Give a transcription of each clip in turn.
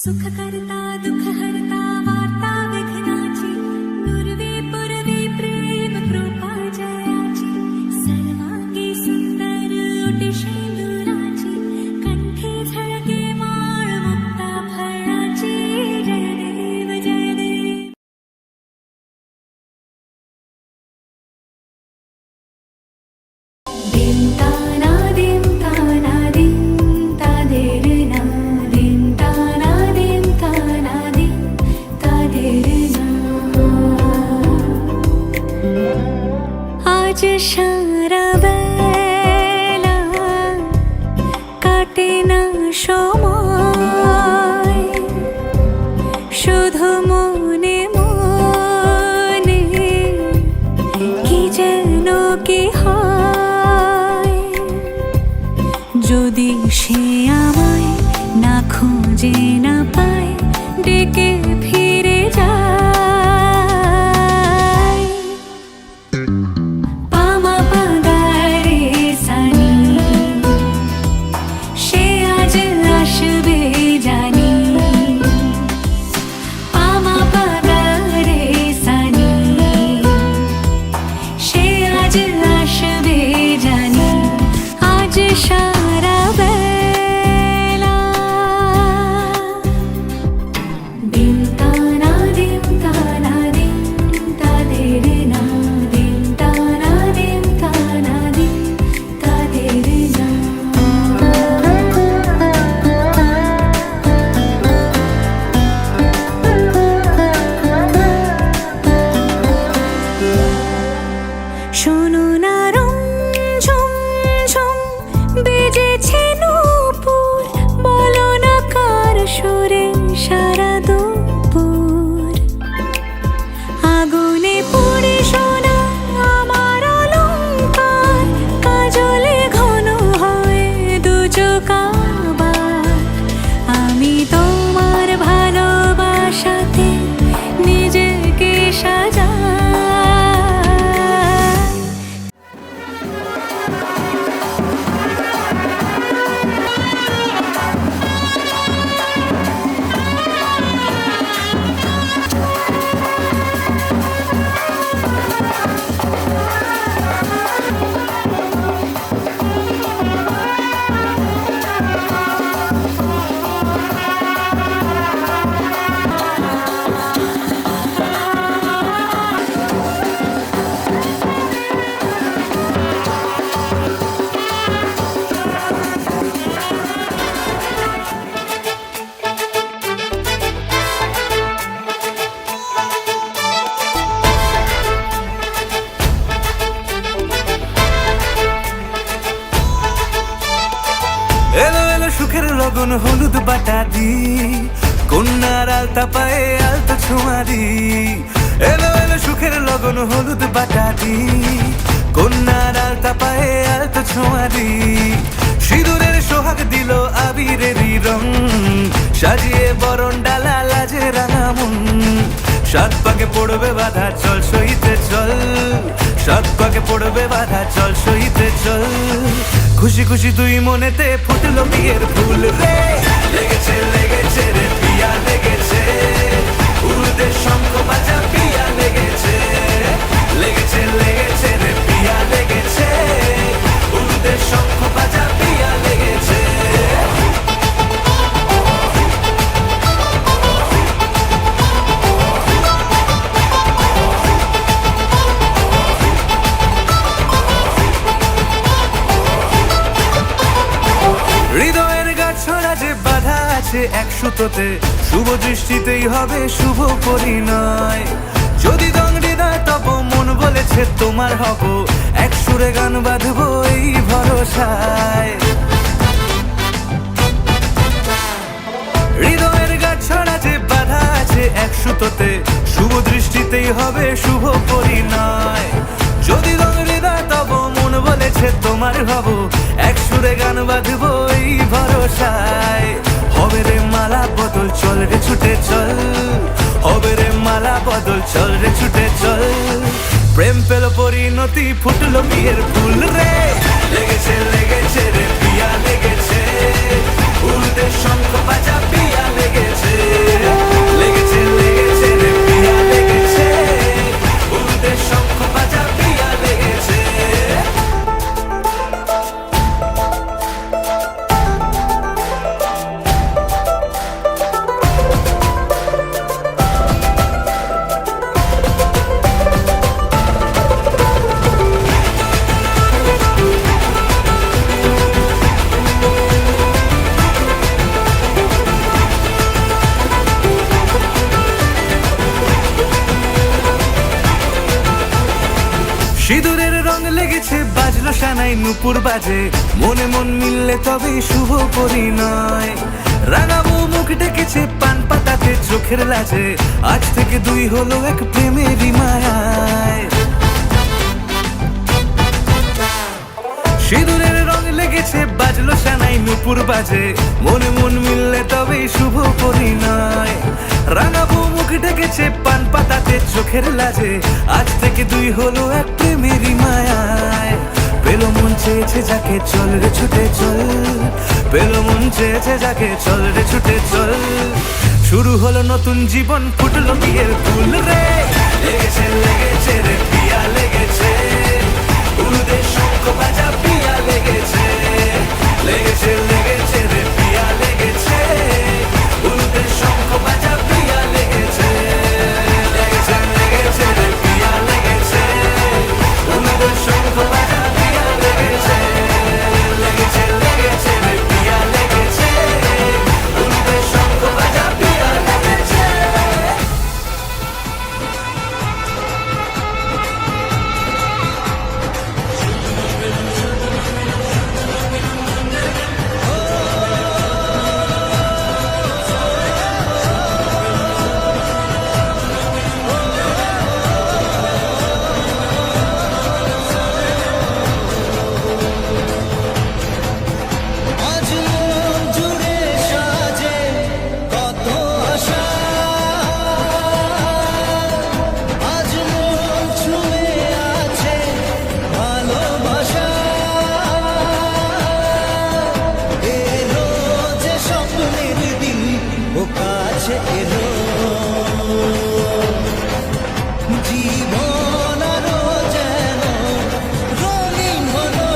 सुख करता दुख हरता वार्ता विघ्नाची पूर्वी पूर्वी प्रेम कृपा जयाची सर्वांगी सुंदर ओटी शेंदुराची कंठी झळके माळ मुक्ता फळाची जय देव जय देव. दिंताना दिंताना दिंता देरना दिंताना दिंताना दिंता देरना. आज সারা বেলা কাটে না সময় শুধু মনে মনে কি যেন কি হয় যদি সে আমায় না খুঁজে না পায় ডেকে ফিরে যায়. পামা পাগারে সানি সে আজ আসবে জানি. পামা পাগারে সানি সে আজ আসবে জানি. আজ সারা বেলা দিনতানা দিনতানা দিনতা দেরনা দিনতানা দিনতানা দিনতা দেরনা. শোনো না রুমঝুম ঝুম বেজেছে নূপুর বলো না কার সুরে সারা দুপুর. আগুনে পুড়ে সোনা আমার অলংকার কাজলে ঘন হয় দু চোখ আবার. আমি তোমার ভালোবাসাতে নিজেকে সাজাই. এলো এলো সুখের লগন হলুদ বাটা দি কন্যার আলতা পায়ে আলতা ছোঁয়া দি. এলো এলো সুখের লগন হলুদ বাটা দি কন্যার আলতা পায়ে আলতা ছোঁয়া দি. সিঁদুরের সোহাগ দিল আবিরেরই রং সাজিয়ে বরণ ডালা লাজে রাঙা মন. সাত পাকে পড়বে বাধা চল সইতে চল সাত পাকে পড়বে বাধা চল সইতে চল. খুশি খুশি তুই মনেতে ফুটলো বিয়ের ফুল রে. লেগেছে লেগেছে রে পিয়া লেগেছে উর্দের শঙ্খ বাজা পিয়া লেগেছে. লেগেছে লেগেছে রে পিয়া লেগেছে উর্দের শঙ্খ বাজা পিয়া লেগেছে. হৃদয়ের গাছড়া যে বাধা আছে এক সুতোতে শুভ দৃষ্টিতেই হবে শুভ পরিণয়. যদি দংড়ি দেয় তব মন বলেছে তোমার হব এক সুরে গান বাঁধবো এই ভরসায়. হৃদয়ের গাছড়া যে বাধা আছে এক সুতোতে শুভ দৃষ্টিতেই হবে শুভ পরিণয়. যদি দংড়ি দেয় তব মন বলেছে তোমার হব এক সুরে গান বাঁধবো এই ভরসায়. হবে রে মালা বদল চল রে ছুটে চল হবে রে মালা বদল চল রে ছুটে চল. প্রেম পেল পরিণতি ফুটলো বিয়ের ফুল রে. লেগেছে লেগেছে রে পিয়া লেগেছে উর্দের শঙ্খ বাজা পিয়া লেগেছে. লেগেছে বাজলো সানাই নুপুর বাজে, মনে মন মিললে তবেই শুভ পরিণয়। রাঙাবো মুখ ডেকেছে পান পাতাতে চোখের লাজে, আজ থেকে দুই হলো এক প্রেমেরই মায়ায়। সিঁদুরের রং লেগেছে বাজলো সানাই নুপুর বাজে, মনে মন মিললে তবেই শুভ পরিণয়। রাঙাবো মুখ ডেকেছে পান পাতাতে চোখের লাজে, আজ থেকে দুই হলো এক প্রেমেরই মায়ায়। পেলো মন চেয়েছে যাকে চল রে ছুটে চল, পেলো মন চেয়েছে যাকে চল রে ছুটে চল। শুরু হলো নতুন জীবন, ফুটলো বিয়ের ফুল রে। লেগেছে লেগেছে রে পিয়া লেগেছে, উলুদের শঙ্খ বাজা পিয়া লেগেছে। লেগেছে লেগেছে রে পিয়া লেগেছে, উলুদের শঙ্খ বাজা পিয়া লেগেছে। লেগেছে লেগেছে রে পিয়া লেগেছে, উলুদের শঙ্খ বাজা পিয়া লেগেছে। লেগেছে লেগেছে রে পিয়া লেগেছে, উলুদের শঙ্খ বাজা পিয়া লেগেছে। আজ মন জুড়ে সাজে কত আশা, আজ মন ছুঁয়ে আছে ভালোবাসা। এলো যে স্বপ্নের দিন, ও কাছে এলো জীবন আরো যেন রঙিন হলো।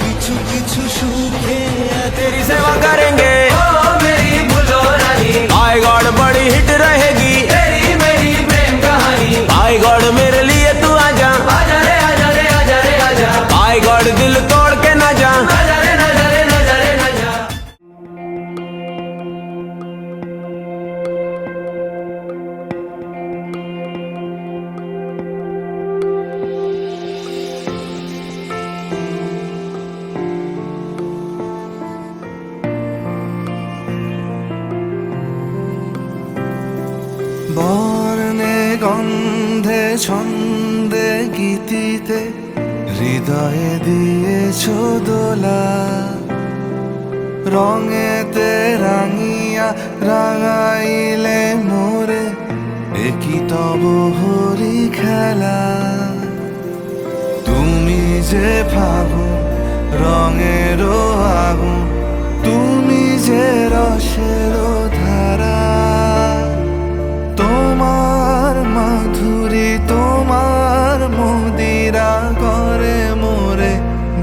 কিছু কিছু সুখে तेरी सेवा करेंगे ओ मेरी भूलो रानी, आई गॉड बड़ी हिट रहेगी तेरी मेरी प्रेम कहानी। आई गॉड मेरे लिए तू आजा, आजा रे आजा रे आजा रे आजा, आई गॉड दिल तोड़ के ना जा। आजा रे आजा रे आजा रे आजा। বর্ণে গন্ধে ছন্দে গীতিতে হৃদয়ে দিয়েছ দোলা, রঙেতে রাঙিয়া রাঙাইলে মোরে একই তব হরি খেলা। তুমি যে ফাগুন রঙেরও আগুন, তুমি যে রসেরও ধারা। তোমার মাধুরী তোমার মদিরা করে মোরে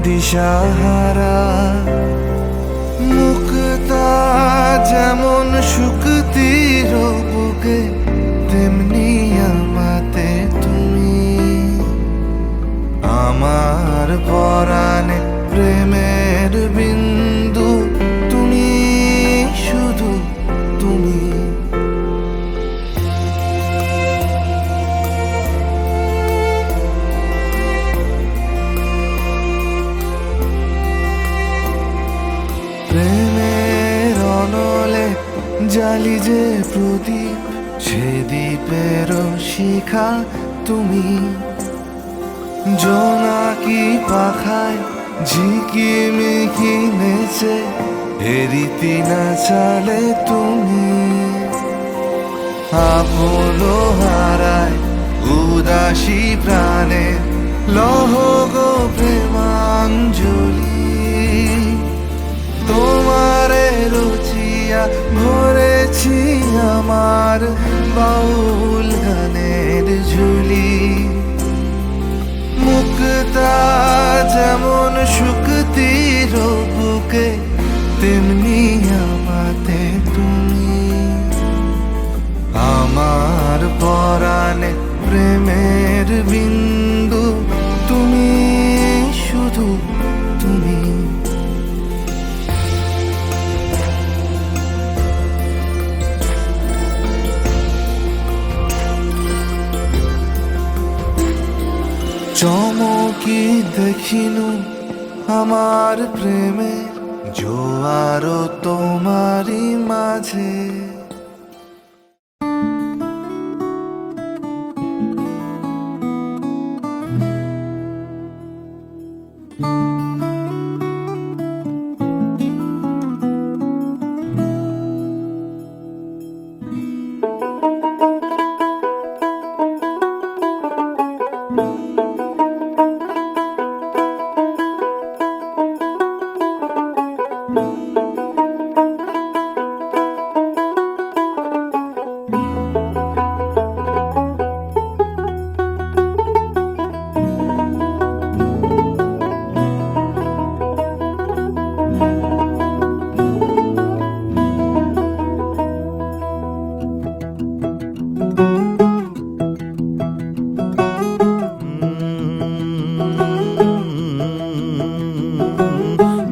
দিশাহারা। মুক্তা যেমন শুকতির বুকে, তেমনি আমাতে তুমি। আমার পরাণে প্রেমের বিন্দু, তুমি শুধু তুমি। প্রেমের অনলে জালি যে প্রদীপ, সে দ্বীপের শিখা তুমি। জোনাকি পাখায় ঝিকিমিকি নেচে এরিতি না চালে তুমি। আপনো হারায় উদাসী প্রাণে, লহ গো প্রেমাঞ্জলি। তোমারে রুচিয়া ভরেছি আমার বাউল গানের ঝুলি। মুক্তা যেমন শুকতির বুকে, তেমনি আমাতে তুমি। আমার পরাণে প্রেমের বিন্দু, তুমি শুধু চমকি দেখিনু আমার প্রেমে জোয়ারও তোমারই মাঝে।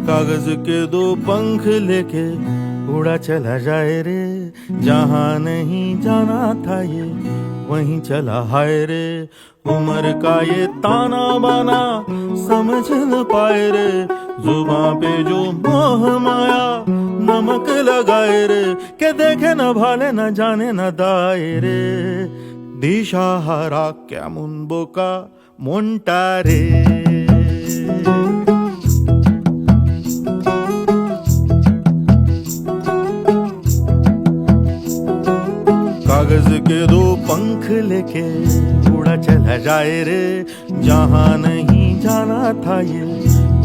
कागज के दो पंख लेके उड़ा चला जाए रे, जहाँ नहीं जाना था ये वहीं चला हाय रे। उम्र का ये ताना बाना समझ न पाए रे, जुबां पे जो मोह माया नमक लगाए रे, के देखे न भाले न जाने न दाए रे। दिशाहारा কেমন বোকা মনটা রে। कागज के दो पंख लेके उड़ा चला जाए रे, जहाँ नहीं जाना था ये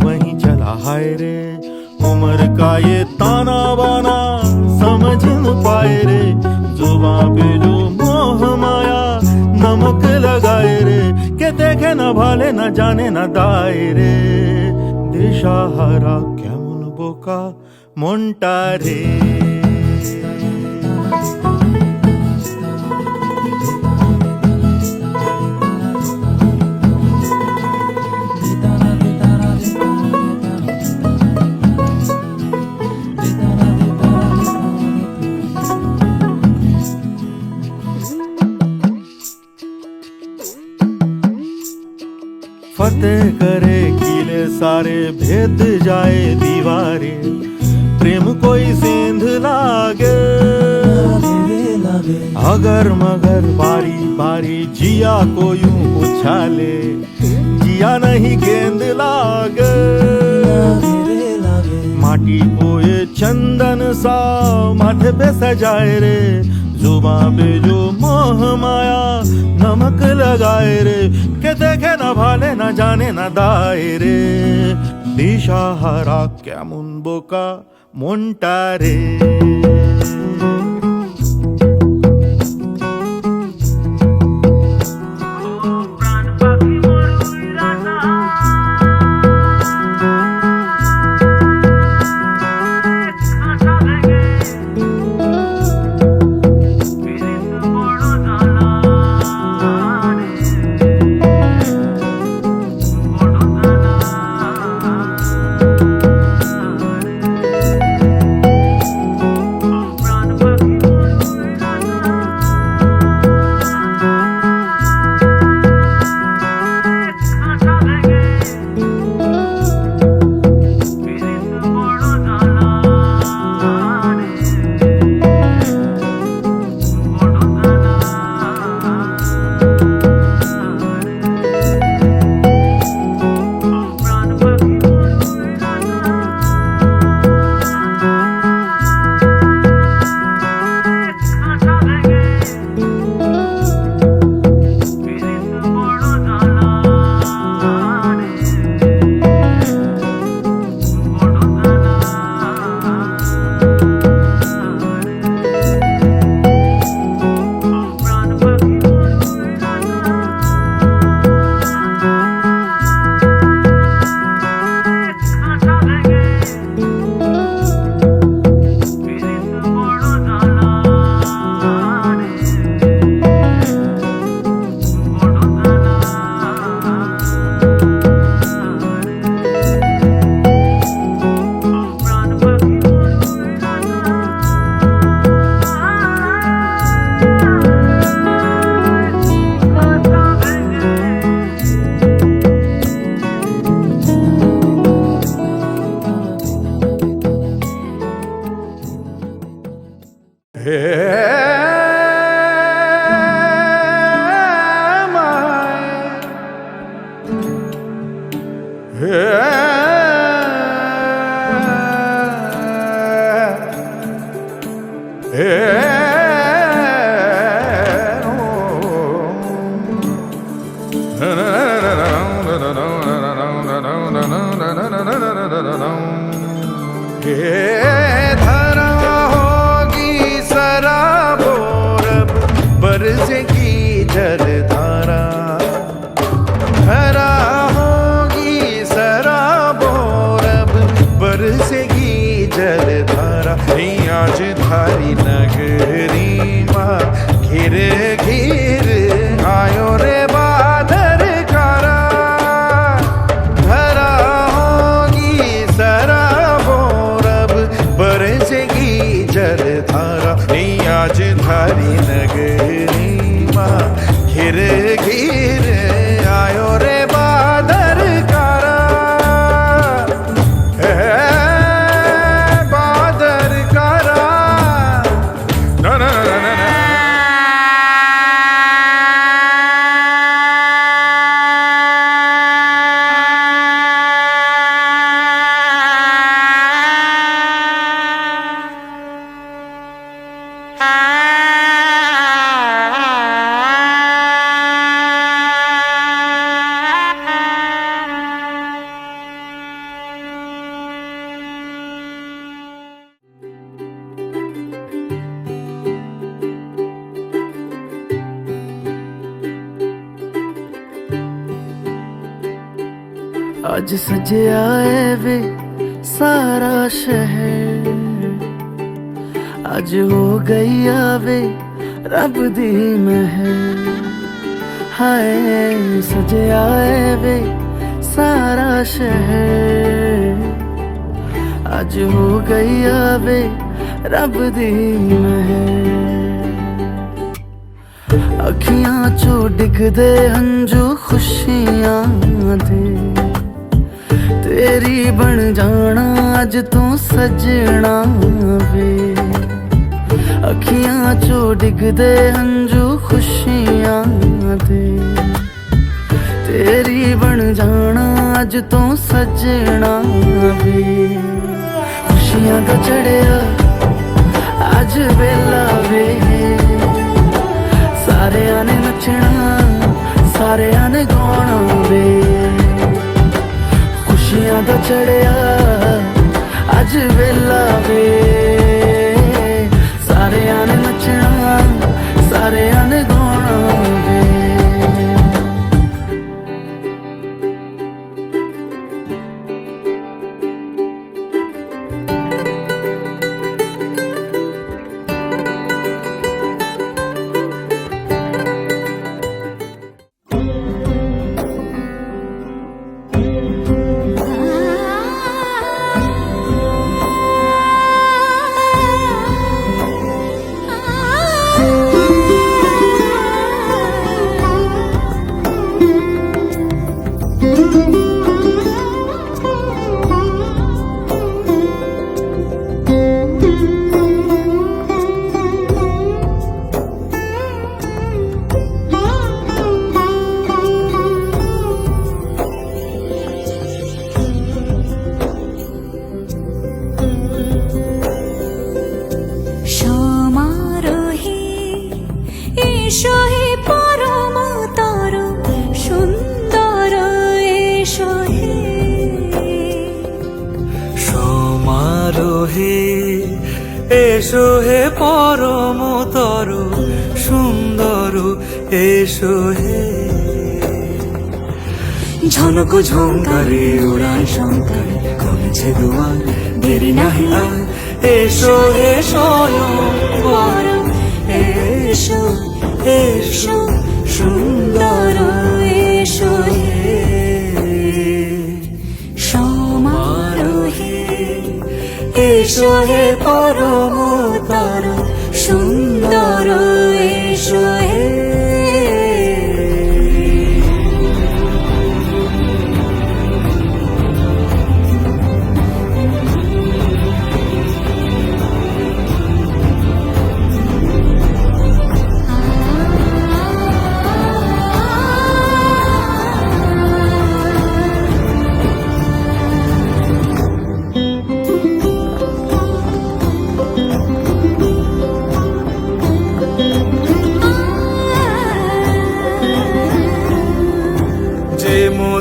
वहीं चला हाय रे। उम्र का ये ताना बाना समझ न पाए रे, जुबां पे जो मोह माया नमक लगाए रे, के देखे न भाले न जाने न दाए रे। दिशाहारा কেমন বোকা মনটা রে। फतेह करे किले सारे, भेद जाए दीवारे, प्रेम कोई सेंध लागे अगर मगर बारी बारी जिया को यूं उछाले, जिया नहीं गेंद लागे। माटी को ये चंदन सा माथे पे सजाए रे, जुबां पे जो मोह माया नमक लगाए रे, के देखे न भाले न जाने न दाए रे। दिशाहारा কেমন বোকা মনটা রে। लगे नीमा घिरे घिरे आयो रे बादर कारा हे बादर कारा ना ना ना ना ना आज सजया है वे सारा शहर आज हो गई आवे रब दी महर हाय सजया है वे सारा शहर आज हो गई आवे रब दी महर अखियां चो डिगदे हंजू खुशियां दे तेरी बन जाना अज तू सजना वे अखियां चो डिगदे हंजू खुशियां दे तेरी बन जाना अज तू सजना वे खुशियां दा चढ़िया अज वेला वे सारे ने नचना सारे ने गाना वे खुशियां दा चढ़िया अज वेला वे सारे ने नचना सारे ने गाना वे এসো হে পরমতর সুন্দর এসো হে ঝনক ঝঙ্কারে উড়ায় শঙ্কারে কমেছে দুয়ার দেরি নাহি আর এসো হে স্বয়ংবর এসো এসো সুন্দর এসো হে সমারোহে এসো হে পরমতর সুন্দর এসো হে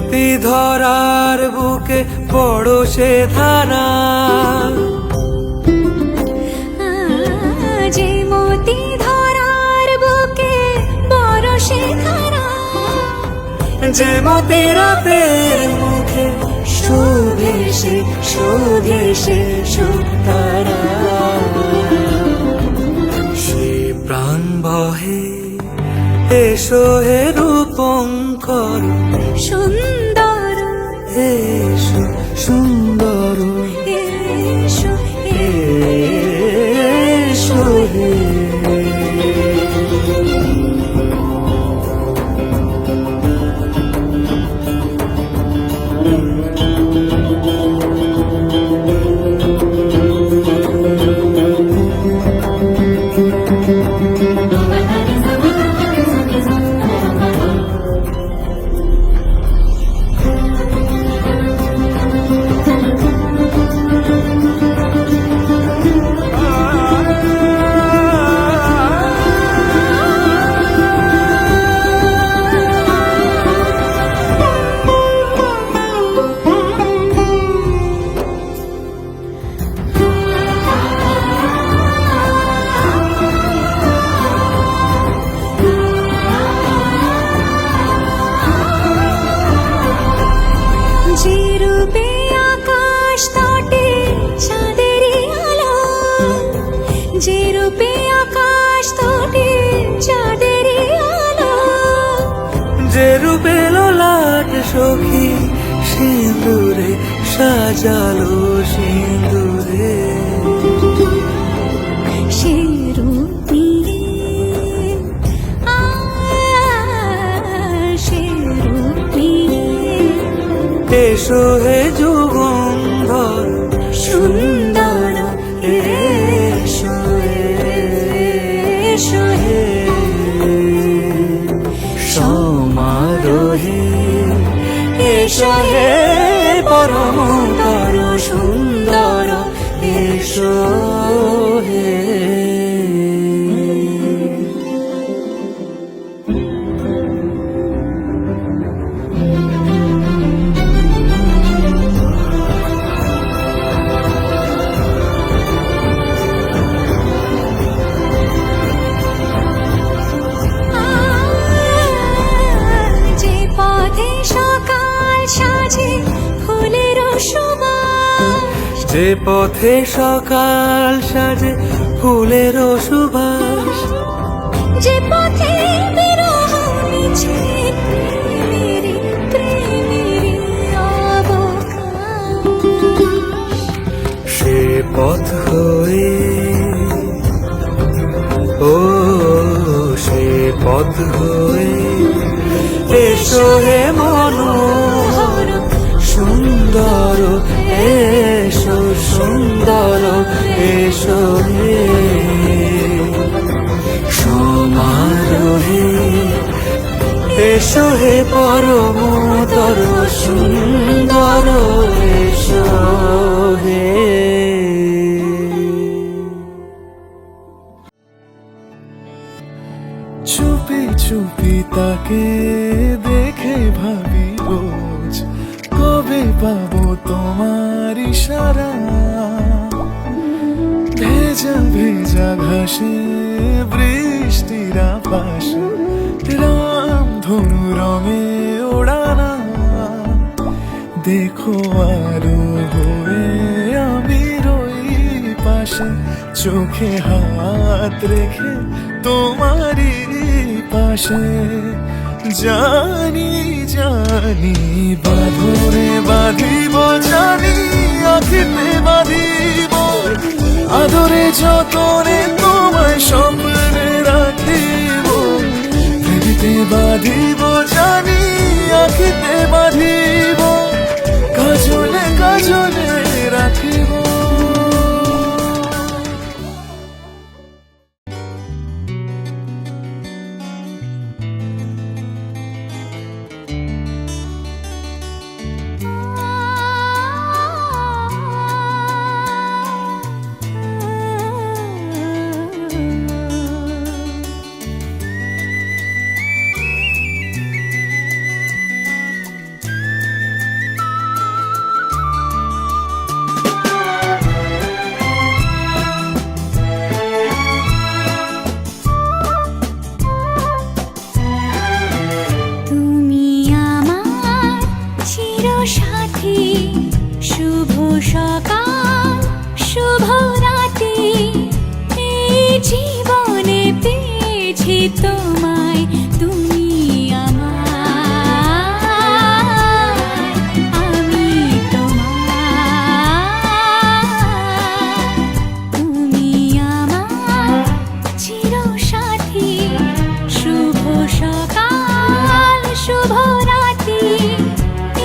মতি ধরার বুকে বড় সে ধারা যে মতি ধরার বুকে বড় সে ধারা যে মতি রাতের মুখে শোভে সে সুতারা সে প্রাণ বহে এসো হে রূপঙ্কর সুন্দর এসো সুন্দর এসো এসো হে যে রূপে লাট সখী সিঁদুরে সাজালো সিঁদুরে সে রূপ নিয়ে সে রূপ নিয়ে এসো হে যুগন্ধর সুন্দর এসো এসো হে সমারোহে এসো হে পরমতর সুন্দর এসো হে যে পথে সকাল সাজে ফুলের সুবাস যে পথে সকাল সাজে ফুলের সুবাস যে পথে বিরহ মিছে প্রেমেরই প্রেমেরই অবকাশ সে পথ হয়ে ও সে পথ হয়ে এসো হে মনোহর সুন্দর এসো সুন্দর এসো হে সমারোহে এসো হে পরমতর সুন্দর এসো হে চুপি চুপি তাকে দেখে ভাবি রোজ কবে পাবো তোমার ইশারা ভেজা ভেজা ঘাসে বৃষ্টির পাশে রাম ধনু রঙে ওড়ানা দেখো আরো হয়ে আমি রই পাশে চোখে হাত রেখে তোমারই পাশে জানি জানি বাঁধরে বাঁধিব জানি আখিতে বাঁধিব আদরে যতনে তোমায় স্বপ্নে রাখিব পৃথিবীতে বাঁধিব জানি আখিতে বাঁধিব কাজলে কাজলে রাখিব তুমি আমার চিরসাথী শুভ সকাল শুভ রাতি এই জীবনে পেয়েছি তোমায় তুমি আমার আমি তোমার তুমি আমার চিরসাথী শুভ সকাল শুভ রাতি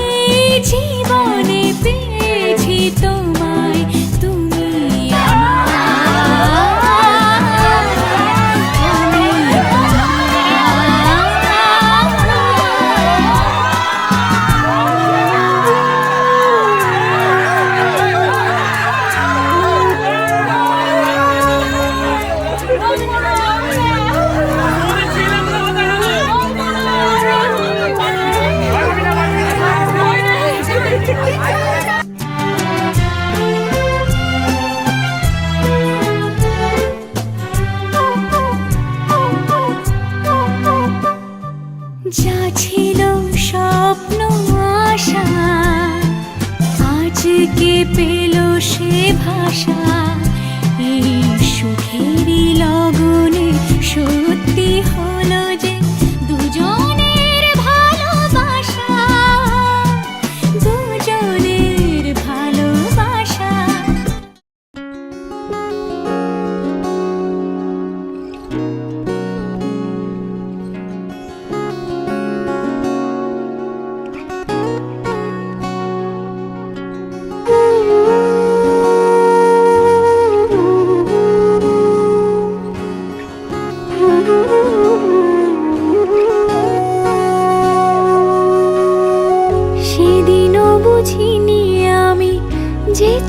এই জীবনে পেয়েছি তোমায় তুমি যা ছিল স্বপ্ন আশা আজকে পেল সে ভাষা এই সুখেরই লগনে সত্যি হলো যে দুজনের ভাই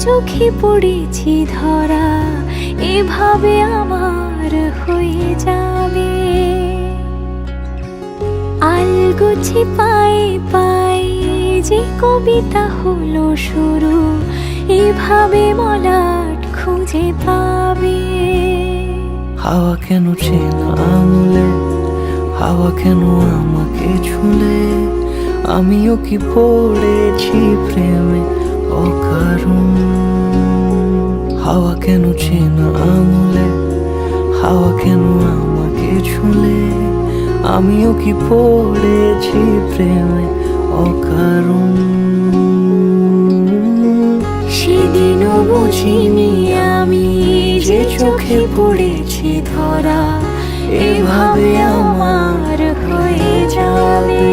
চোখে পড়েছি ধরা, এভাবে আমার হয়ে যাবে। আলগোছে পায়ে পায়ে যে কবিতা হলো শুরু, এভাবে মলাট খুঁজে পাবে। হাওয়া কেন চেনা আঙুলে, হাওয়া কেন আমাকে ছুলে, আমিও কি পড়েছি প্রেমে অকারণ। হাওয়া কেন চেনা আঙুলে, হাওয়া কেন আমাকে ছুলে, আমিও কি পড়েছি প্রেমে অকারণ। সেদিনও বুঝিনি আমি যে চোখে পড়েছি ধরা, এভাবে আমার হয়ে যাবে।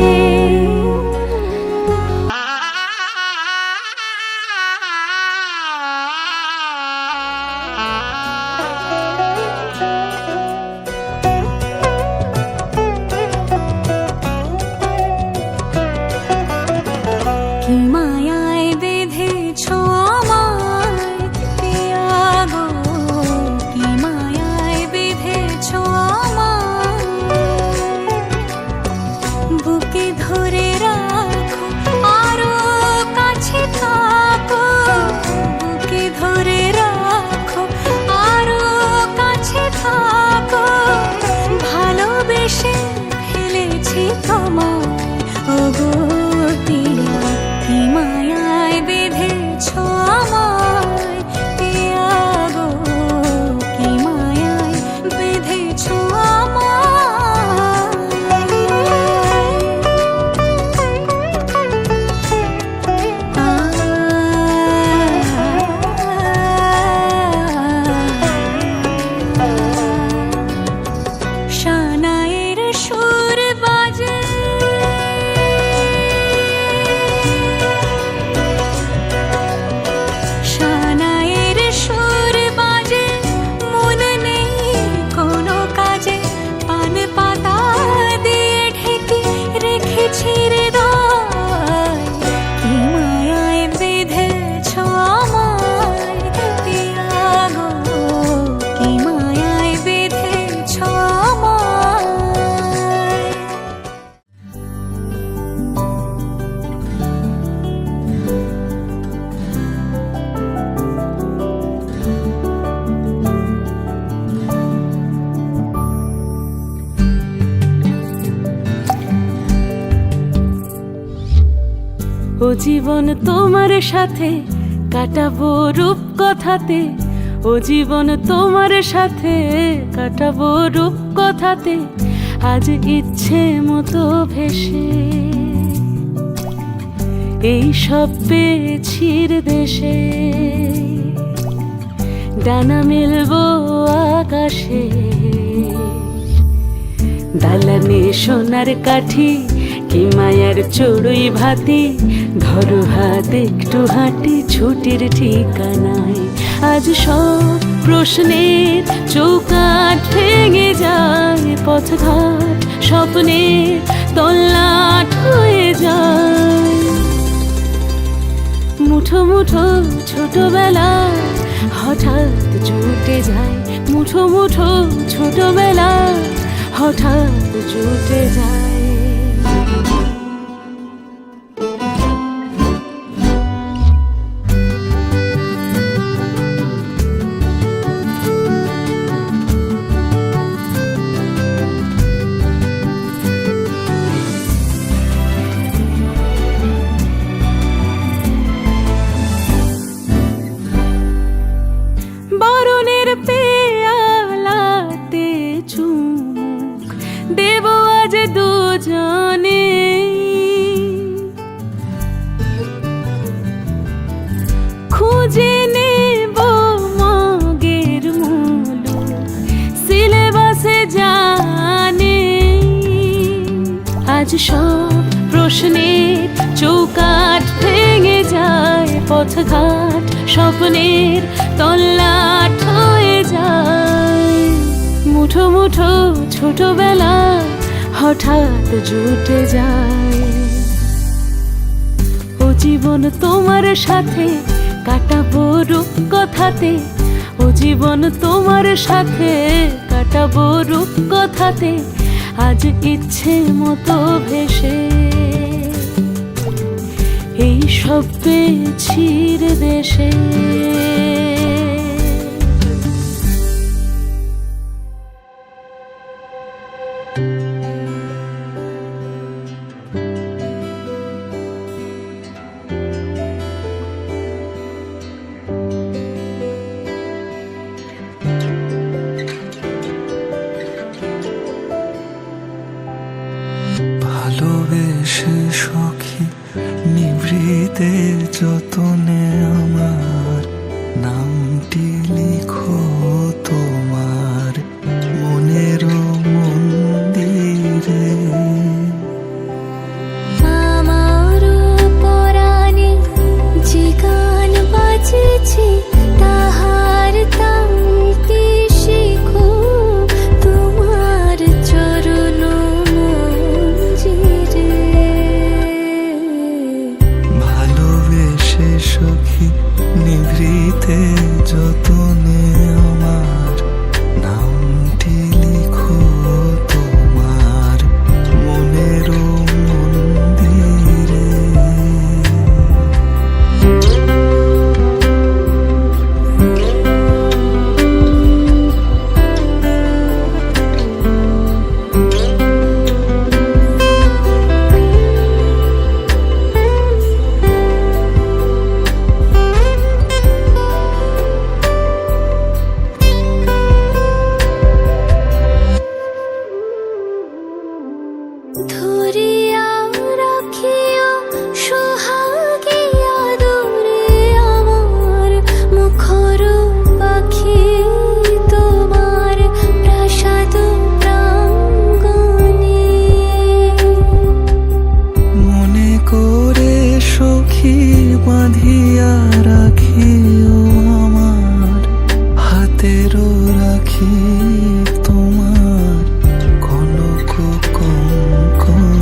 কি মায়ায় বেঁধেছ আমায় পিয়া গো, কি মায়ায় বেঁধেছ আমায়। বুকে ধরে রাখো আরো কাছে থাকো, বুকে ধরে রাখো আরো কাছে থাকো। ভালোবেসে ফেলেছি তোমায় ওগো পিয়া, কি মায়ায় বেঁধেছ আমায় পিয়া গো, কি মায়ায় বেঁধেছ আমায়। শানায়ের সুর বাজে, শানায়ের সুর বাজে, মন নেই কোনো কাজে। পান পাতা দিয়ে ঢেকে রেখেছি হৃদয়, কি মায়ায় বেঁধেছ আমায় পিয়া গো, কি মায়ায় বেঁধেছ আমায়। ও জীবন তোমার সাথে কাটাবো রূপ কথাতে, ও জীবন তোমার সাথে কাটাবো রূপ কথাতে। আজ ইচ্ছে মতো ভেসে এই সব পেয়েছি দেশে, ডানা মেলবো আকাশে। দালানে সোনার কাঠি, কি মায়ার চড়ুই ভাতি, ধরো হাত একটু হাঁটি ছুটির ঠিকানায়। আজ সব প্রশ্নের চৌকাঠ ভেঙে যায়, পথঘাট স্বপ্নের তল্লাট হয়ে যায়। মুঠো মুঠো ছোটবেলা হঠাৎ জুটে যায়, মুঠো মুঠো ছোটবেলা হঠাৎ জুটে যায়। বরণের পেয়ালাতে চুমুক দেব আজ দুজনে, খুঁজে নেব মগের মূল সিলেবাসে জানে। আজ সব প্রশ্নের চৌকাঠ ভেঙে যায়, পথঘাট স্বপ্নের তল্লাট হয়ে যায়। মুঠো মুঠো ছোটবেলা হঠাৎ জুটে যায়। ও জীবন তোমার সাথে কাটাবো রূপ কথাতে ও জীবন তোমার সাথে, কাটাবো রূপ কথাতে আজ ইচ্ছে মতো ভেসে। এই সব পেয়েছি রে দেশে। ভালোবেসে সখী নিভৃতে যতনে আমার নামটি লিখো তোমার মনের মন্দিরে। আমার পরাণে যে গান বাজেছে তাহার তালটি শিখো তোমার চরণ মঞ্জিরে। ভালোবেসে সখী নিভৃতে যতনে আমার নামটি লিখো তোমার মনের মন্দিরে। ধরিয়া রাখিও সোহাগে আদরে আমার মুখর পাখি তোমার প্রাসাদ প্রাঙ্গণে। মনে করে সখী বাঁধিয়া রাখিও আমার হাতেরও রাখি তোমার কনক কঙ্কণে।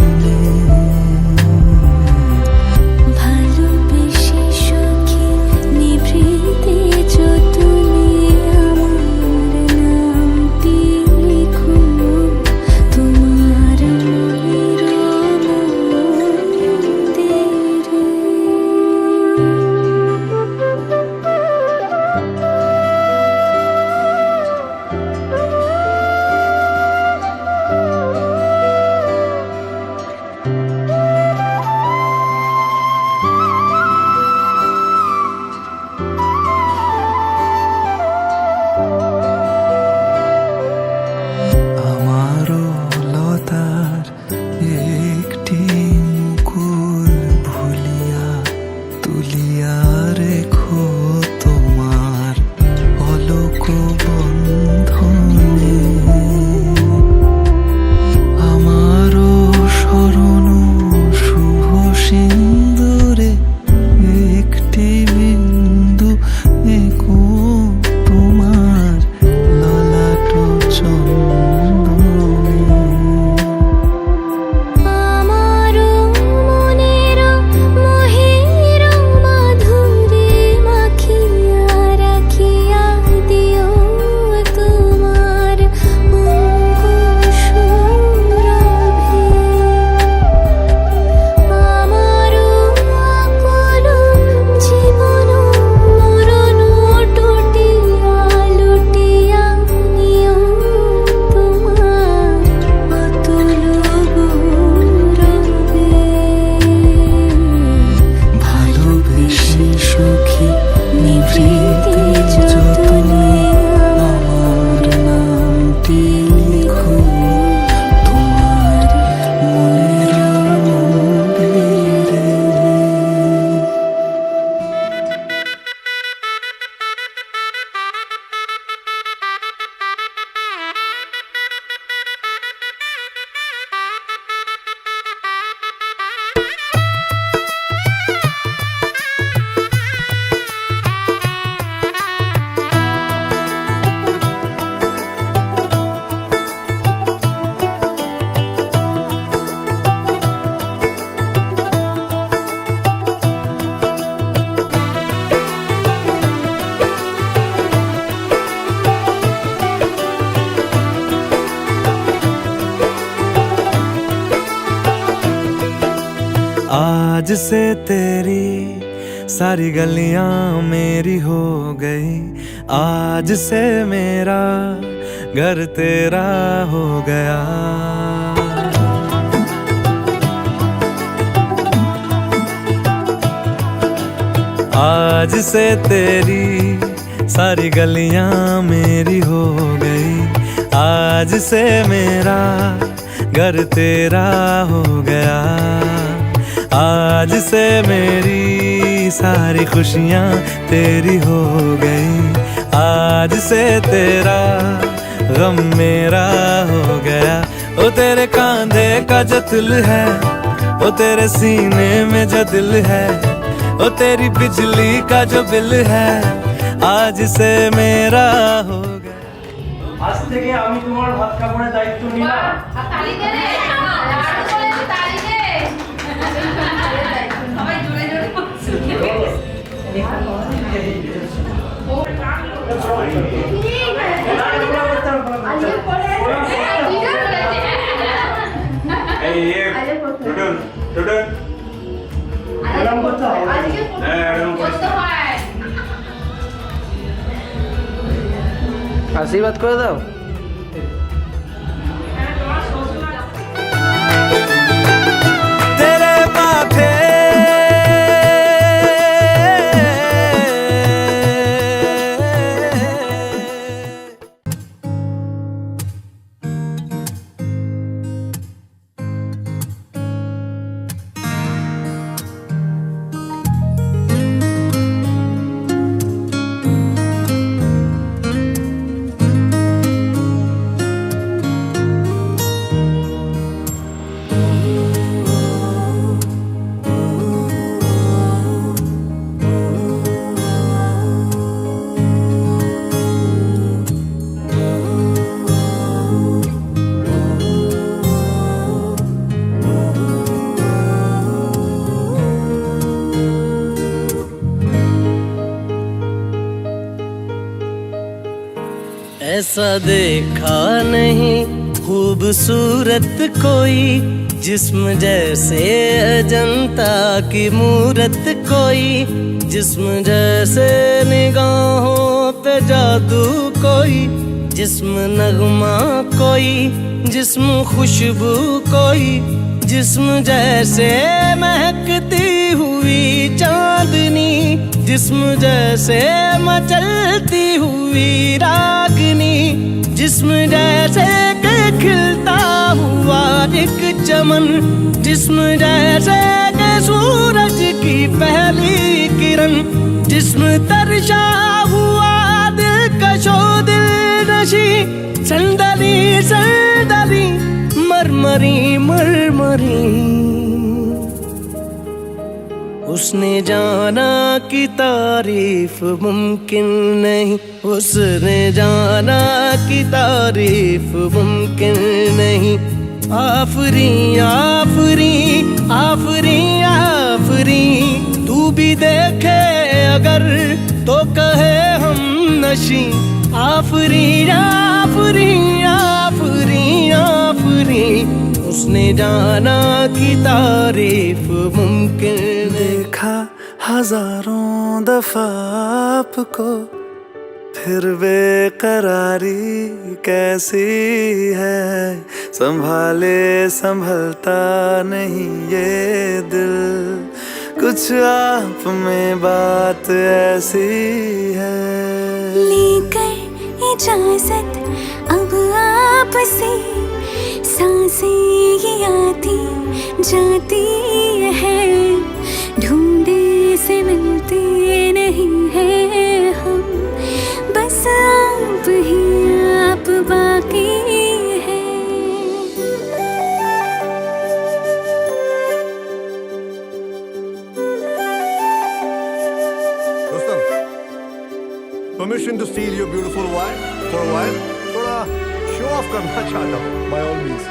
आज से तेरी सारी गलियां मेरी हो गई, आज से मेरा घर तेरा हो गया। आज से तेरी सारी गलियां मेरी हो गई, आज से मेरा घर तेरा हो गया। आज से मेरी सारी खुशियां तेरी हो गई, आज से तेरा गम मेरा हो गया। ओ तेरे कांधे का जो दिल है, ओ तेरे सीने में जो दिल है, ओ तेरी बिजली का जो बिल है, आज से मेरा हो गया। आज থেকে আমি তোমার ভাত কাপড়ের দায়িত্ব নিলাম। তালি দে রে, তালি দে। সবাই জোরে জোরে বলছে। আশীর্বাদ করে দাও। तेरे माथे ऐसा देखा नहीं खूबसूरत कोई, जिस्म जैसे अजंता की मूरत कोई, जिस्म जैसे निगाहों पे जादू कोई, जिस्म नगमा कोई, जिस्म खुशबू कोई, जिस्म जैसे महकती हुई चांदनी, जिस्म जैसे मचलती हुई रागनी, जिस्म जैसे के खिलता हुआ एक चमन, जिस्म जैसे के सूरज की पहली किरण, जिस्म तरशा हुआ दिलकशो दिलनशी, संदली संदली मरमरी मरमरी। उसने जाना कि तारीफ मुमकिन नहीं, उसने जाना कि तारीफ मुमकिन नहीं। आफरी आफरी आफरी आफरी, तू भी देखे अगर तो कहे हम नशी। आफरी आफरी आफरी आफरी, उसने जाना कि तारीफ मुमकिन। देखा हजारों दफा आपको, फिर बेकरारी कैसी है, संभाले संभलता नहीं ये दिल, कुछ आप में बात ऐसी है। लेकर इजाजत अब आपसे, सांसें ये आती जाती है, ढूंढे से मिलते नहीं है हम, बस आप ही आप बाकी है। Rustam, permission to steal your beautiful wife for a while? थोड़ा show off करना चाहता हूँ, by all means.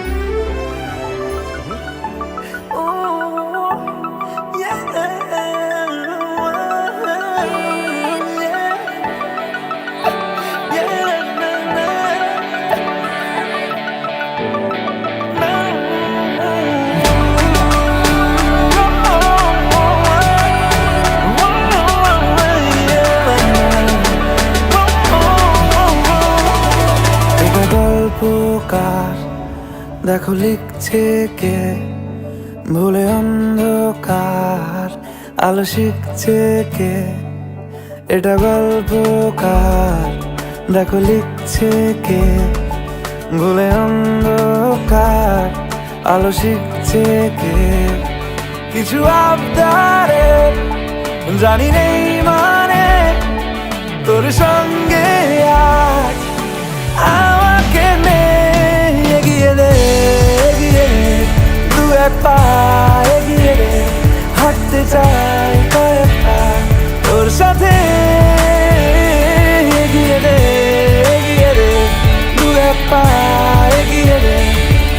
দেখো লিখছে কে ভুলে অন্ধকার, আলো শিখছে কে এটা গল্পকার। দেখো লিখছে কে ভুলে অন্ধকার, আলো শিখছে কে কিছু আবদারে জানি নেই মানে তোর সঙ্গে আজ আমাকে নে এগিয়ে দে দু এক পা এগিয়ে দে, হাঁটতে চাই কয়েক পা তোর সাথে এগিয়ে দে দু এক পা এগিয়ে দে,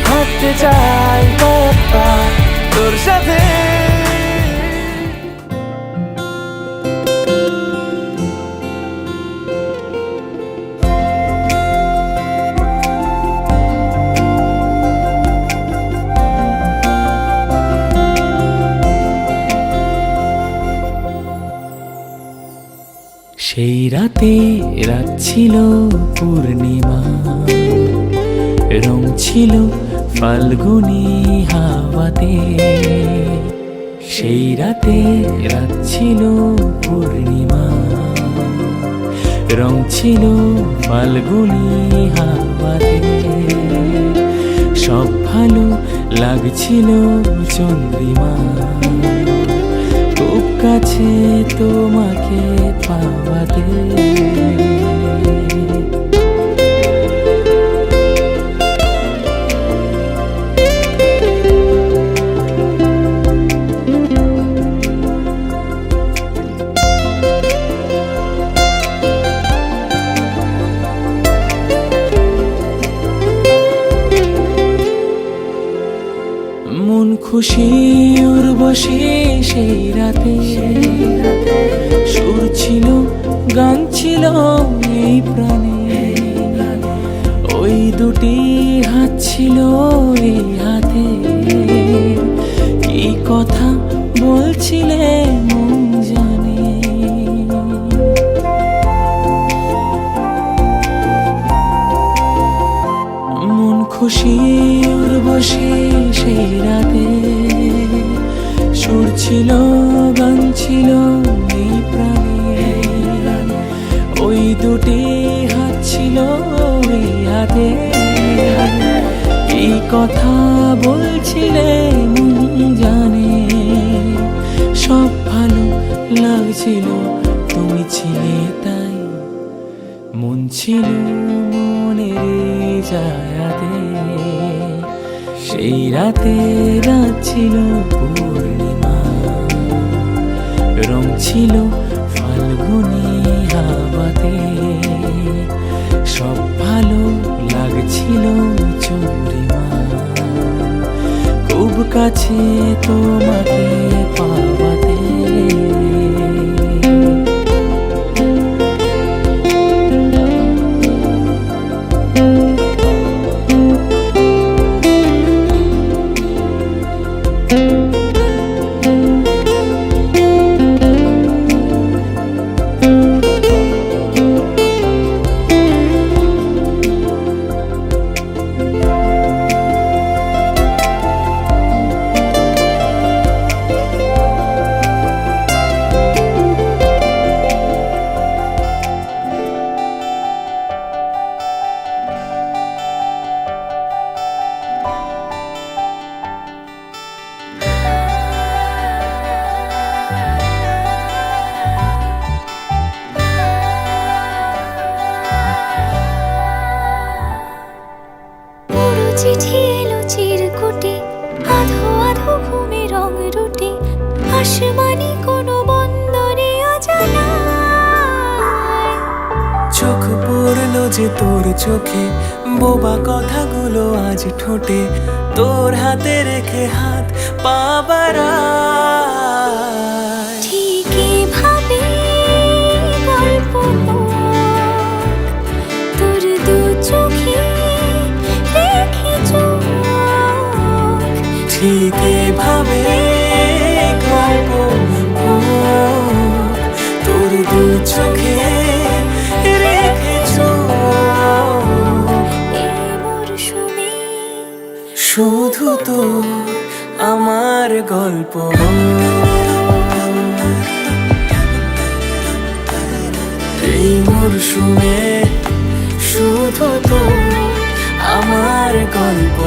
হাঁটতে চাই কয়েক পা তোর সাথে। সেই রাতে রাত ছিল পূর্ণিমা, রং ছিল ফাল্গুনি হাওয়াতে। সেই রাতে রাত ছিল পূর্ণিমা, রং ছিল ফাল্গুনি হাওয়াতে। সব ভালো লাগছিল চন্দ্রিমা, খুব কাছে তোমাকে পাওয়াতে। মন খুশি উর্বশী সেই রাতে, সুর ছিল গান ছিল এই প্রাণে। ওই দুটি হাত ছিল এই হাতে, কি কথা বলছিলে মন জানে। মন খুশি উর্বশী সেই রাতে, সুর ছিল গান ছিল এই প্রাণে। ওই দুটি হাত ছিল এই হাতে, এই কথা বলছিলে মন জানে। সব ভালো লাগছিল তুমি ছিলে তাই, মন ছিল মনের জায়গাতে। সেই রাতে রাত ছিল পূর্ণিমা, রং ছিল ফাল্গুনি হাওয়াতে। সব ভালো লাগছিল চন্দ্রিমা, খুব কাছে তোমাকে পাওয়াতে। চিঠি এলো চিরকুটে, আধো আধো ঘুমে রং রুটে, আসমানি কোনো বন্দরে অজানা। চোখ পড়লো যে তোর চোখে, বোবা কথাগুলো আজ ঠোঁটে, তোর হাতে রেখে হাত পা বাড়ায়। ঠিকই ভাবে গল্প তোর দু চোখে রেখে চোখ, ঠিকই ভাবে গল্প তোর দু চোখে রেখে চোখ। এই মরশুমে তোর আমার গল্প এই মরশুমে শুধু তোর আমার গল্প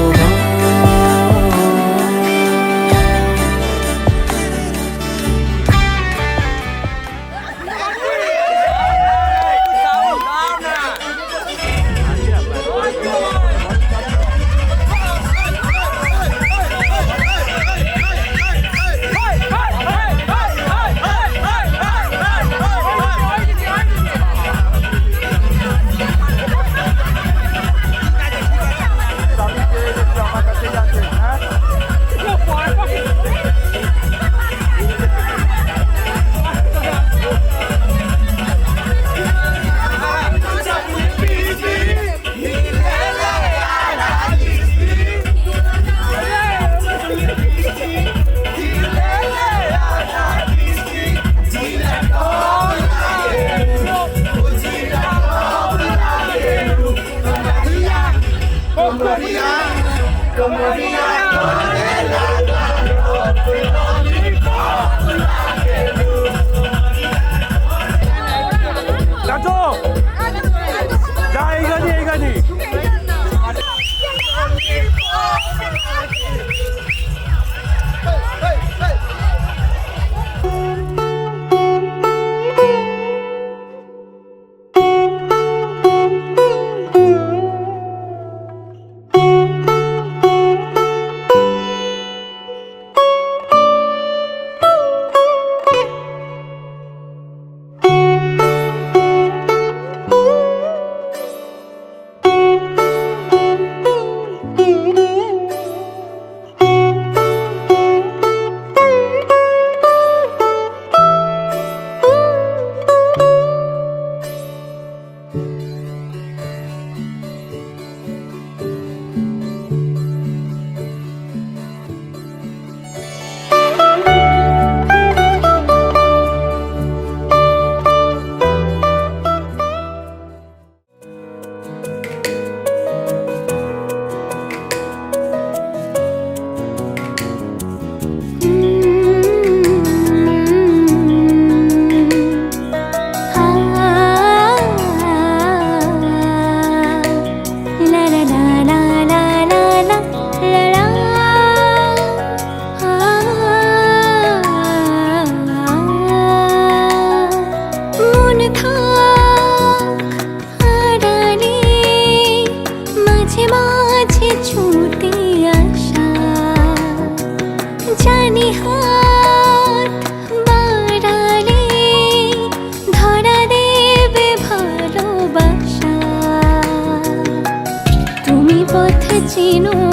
চিনো